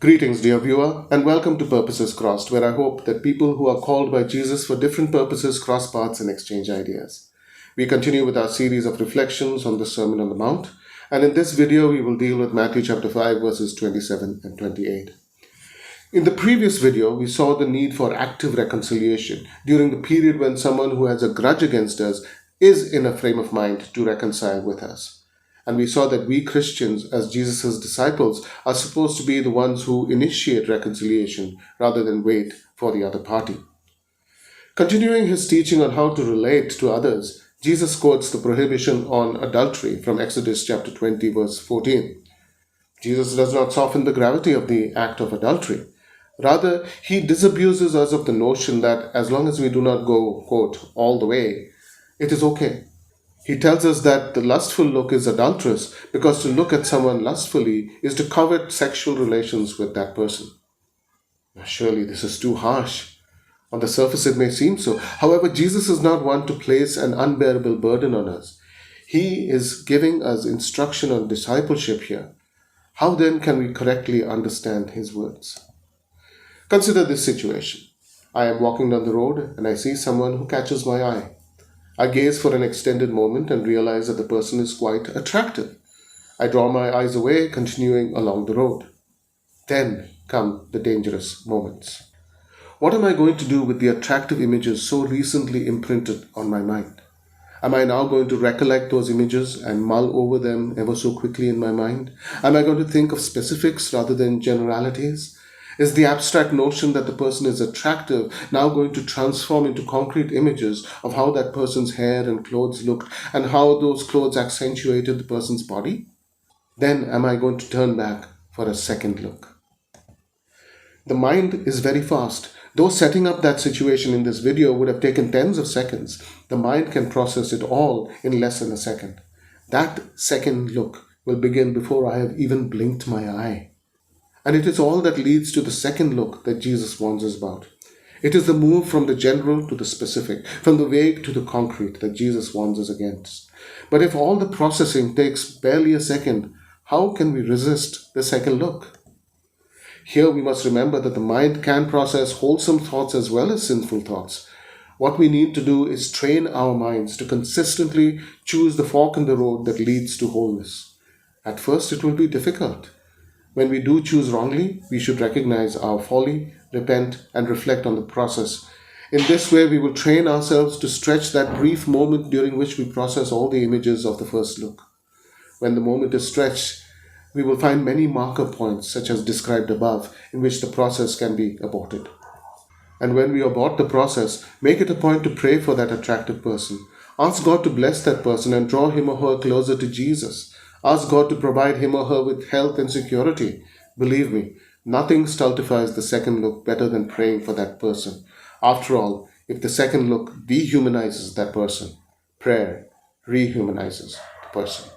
Greetings, dear viewer, and welcome to Purposes Crossed, where I hope that people who are called by Jesus for different purposes cross paths and exchange ideas. We continue with our series of reflections on the Sermon on the Mount, and in this video we will deal with Matthew chapter 5, verses 27 and 28. In the previous video, we saw the need for active reconciliation during the period when someone who has a grudge against us is in a frame of mind to reconcile with us. And we saw that we Christians, as Jesus' disciples, are supposed to be the ones who initiate reconciliation rather than wait for the other party. Continuing his teaching on how to relate to others, Jesus quotes the prohibition on adultery from Exodus chapter 20, verse 14. Jesus does not soften the gravity of the act of adultery. Rather, he disabuses us of the notion that as long as we do not go, quote, all the way, it is okay. He tells us that the lustful look is adulterous because to look at someone lustfully is to covet sexual relations with that person. Now, surely this is too harsh. On the surface it may seem so. However, Jesus is not one to place an unbearable burden on us. He is giving us instruction on discipleship here. How then can we correctly understand his words? Consider this situation. I am walking down the road and I see someone who catches my eye. I gaze for an extended moment and realize that the person is quite attractive. I draw my eyes away, continuing along the road. Then come the dangerous moments. What am I going to do with the attractive images so recently imprinted on my mind? Am I now going to recollect those images and mull over them ever so quickly in my mind? Am I going to think of specifics rather than generalities? Is the abstract notion that the person is attractive now going to transform into concrete images of how that person's hair and clothes looked and how those clothes accentuated the person's body? Then am I going to turn back for a second look? The mind is very fast. Though setting up that situation in this video would have taken tens of seconds, the mind can process it all in less than a second. That second look will begin before I have even blinked my eye. And it is all that leads to the second look that Jesus warns us about. It is the move from the general to the specific, from the vague to the concrete that Jesus warns us against. But if all the processing takes barely a second, how can we resist the second look? Here we must remember that the mind can process wholesome thoughts as well as sinful thoughts. What we need to do is train our minds to consistently choose the fork in the road that leads to wholeness. At first it will be difficult. When we do choose wrongly, we should recognize our folly, repent, and reflect on the process. In this way, we will train ourselves to stretch that brief moment during which we process all the images of the first look. When the moment is stretched, we will find many marker points, such as described above, in which the process can be aborted. And when we abort the process, make it a point to pray for that attractive person. Ask God to bless that person and draw him or her closer to Jesus. Ask God to provide him or her with health and security. Believe me, nothing stultifies the second look better than praying for that person. After all, if the second look dehumanizes that person, prayer rehumanizes the person.